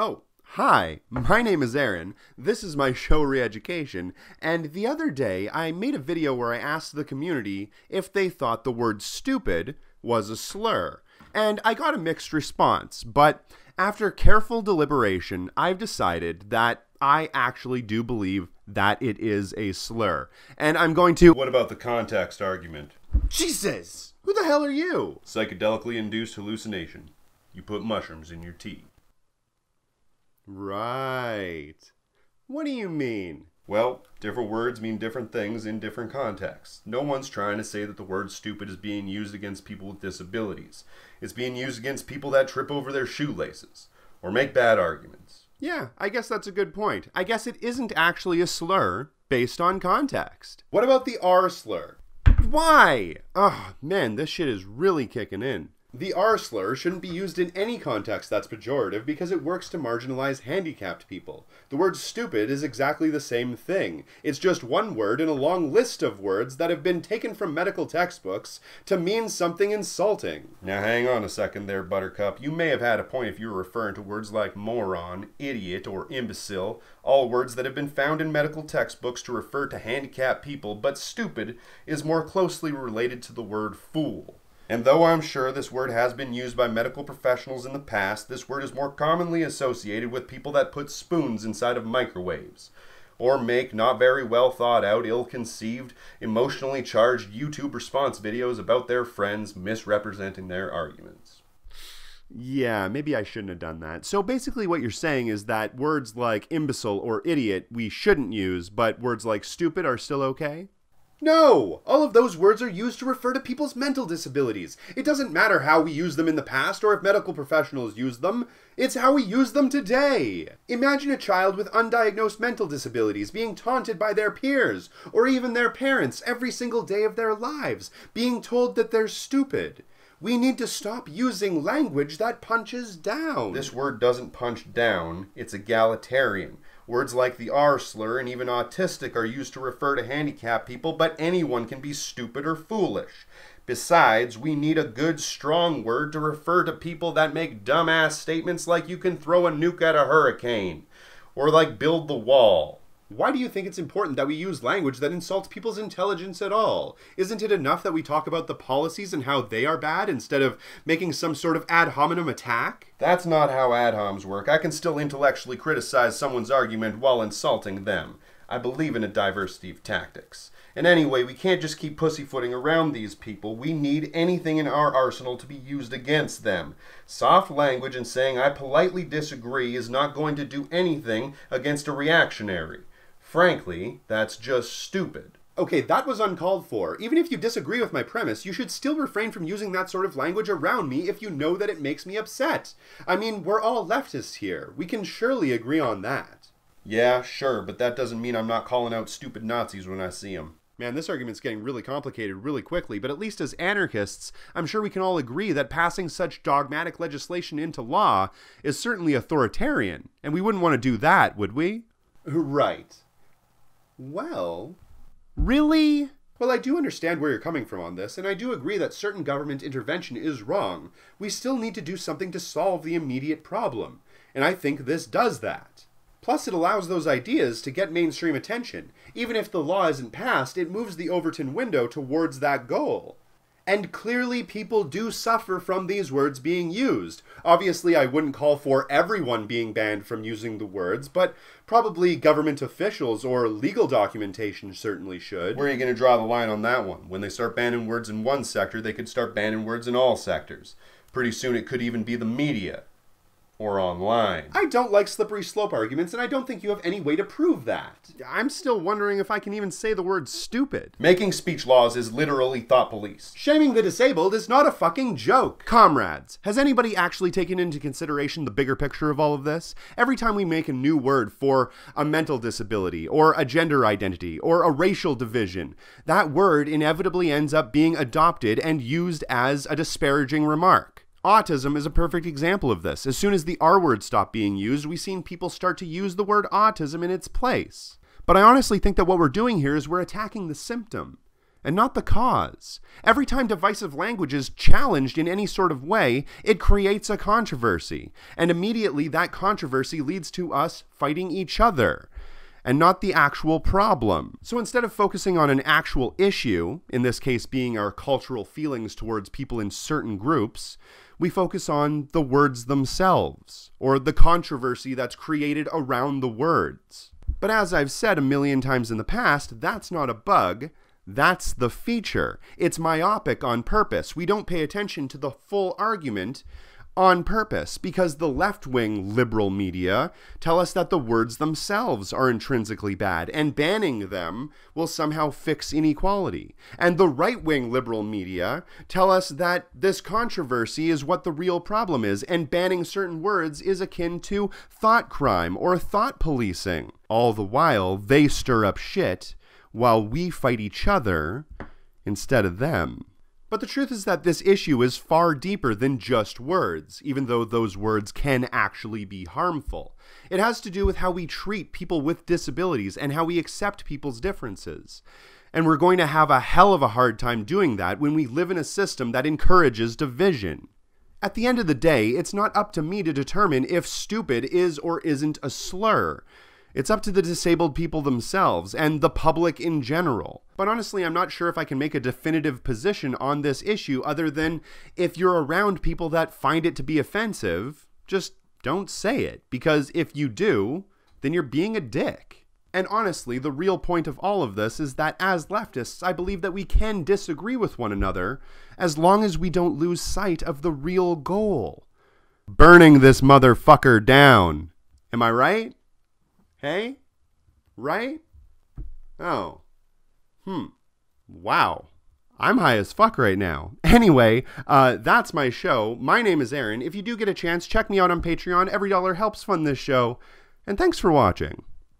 Oh, hi, my name is Aaron, this is my show Reeducation, and the other day I made a video where I asked the community if they thought the word stupid was a slur, and I got a mixed response, but after careful deliberation, I've decided that I actually do believe that it is a slur, and I'm going to— What about the context argument? Jesus! Who the hell are you? Psychedelically induced hallucination. You put mushrooms in your tea. Right. What do you mean? Well, different words mean different things in different contexts. No one's trying to say that the word stupid is being used against people with disabilities. It's being used against people that trip over their shoelaces or make bad arguments. Yeah, I guess that's a good point. I guess it isn't actually a slur based on context. What about the R slur? Why? Oh, man, this shit is really kicking in. The R slur shouldn't be used in any context that's pejorative because it works to marginalize handicapped people. The word stupid is exactly the same thing. It's just one word in a long list of words that have been taken from medical textbooks to mean something insulting. Now hang on a second there, Buttercup. You may have had a point if you were referring to words like moron, idiot, or imbecile, all words that have been found in medical textbooks to refer to handicapped people, but stupid is more closely related to the word fool. And though I'm sure this word has been used by medical professionals in the past, this word is more commonly associated with people that put spoons inside of microwaves, or make not very well thought out, ill-conceived, emotionally charged YouTube response videos about their friends misrepresenting their arguments. Yeah, maybe I shouldn't have done that. So basically what you're saying is that words like imbecile or idiot we shouldn't use, but words like stupid are still okay? No! All of those words are used to refer to people's mental disabilities. It doesn't matter how we used them in the past or if medical professionals used them. It's how we use them today. Imagine a child with undiagnosed mental disabilities being taunted by their peers or even their parents every single day of their lives, being told that they're stupid. We need to stop using language that punches down. This word doesn't punch down, it's egalitarian. Words like the R slur and even autistic are used to refer to handicapped people, but anyone can be stupid or foolish. Besides, we need a good, strong word to refer to people that make dumbass statements like you can throw a nuke at a hurricane, or like build the wall. Why do you think it's important that we use language that insults people's intelligence at all? Isn't it enough that we talk about the policies and how they are bad instead of making some sort of ad hominem attack? That's not how ad homs work. I can still intellectually criticize someone's argument while insulting them. I believe in a diversity of tactics. And anyway, we can't just keep pussyfooting around these people. We need anything in our arsenal to be used against them. Soft language and saying I politely disagree is not going to do anything against a reactionary. Frankly, that's just stupid. Okay, that was uncalled for. Even if you disagree with my premise, you should still refrain from using that sort of language around me if you know that it makes me upset. I mean, we're all leftists here. We can surely agree on that. Yeah, sure, but that doesn't mean I'm not calling out stupid Nazis when I see them. Man, this argument's getting really complicated really quickly, but at least as anarchists, I'm sure we can all agree that passing such dogmatic legislation into law is certainly authoritarian, and we wouldn't want to do that, would we? Right. Well... Really? Well, I do understand where you're coming from on this, and I do agree that certain government intervention is wrong. We still need to do something to solve the immediate problem, and I think this does that. Plus, it allows those ideas to get mainstream attention. Even if the law isn't passed, it moves the Overton window towards that goal. And clearly people do suffer from these words being used. Obviously, I wouldn't call for everyone being banned from using the words, but probably government officials or legal documentation certainly should. Where are you going to draw the line on that one? When they start banning words in one sector, they could start banning words in all sectors. Pretty soon it could even be the media. Or online. I don't like slippery slope arguments, and I don't think you have any way to prove that. I'm still wondering if I can even say the word stupid. Making speech laws is literally thought police. Shaming the disabled is not a fucking joke. Comrades, has anybody actually taken into consideration the bigger picture of all of this? Every time we make a new word for a mental disability, or a gender identity, or a racial division, that word inevitably ends up being adopted and used as a disparaging remark. Autism is a perfect example of this. As soon as the R word stopped being used, we've seen people start to use the word autism in its place. But I honestly think that what we're doing here is we're attacking the symptom. and not the cause. Every time divisive language is challenged in any sort of way, it creates a controversy, and immediately that controversy leads to us fighting each other, and not the actual problem. So instead of focusing on an actual issue, in this case being our cultural feelings towards people in certain groups, we focus on the words themselves, or the controversy that's created around the words. But as I've said a million times in the past, that's not a bug. That's the feature. It's myopic on purpose. We don't pay attention to the full argument on purpose because the left-wing liberal media tell us that the words themselves are intrinsically bad and banning them will somehow fix inequality. And the right-wing liberal media tell us that this controversy is what the real problem is and banning certain words is akin to thought crime or thought policing. All the while, they stir up shit while we fight each other instead of them. But the truth is that this issue is far deeper than just words, even though those words can actually be harmful. It has to do with how we treat people with disabilities and how we accept people's differences. And we're going to have a hell of a hard time doing that when we live in a system that encourages division. At the end of the day, it's not up to me to determine if stupid is or isn't a slur. It's up to the disabled people themselves and the public in general. But honestly, I'm not sure if I can make a definitive position on this issue other than if you're around people that find it to be offensive, just don't say it. Because if you do, then you're being a dick. And honestly, the real point of all of this is that as leftists, I believe that we can disagree with one another as long as we don't lose sight of the real goal. Burning this motherfucker down. Am I right? Hey? Right? Oh. Wow. I'm high as fuck right now. Anyway, that's my show. My name is Aaron. If you do get a chance, check me out on Patreon. Every dollar helps fund this show. And thanks for watching.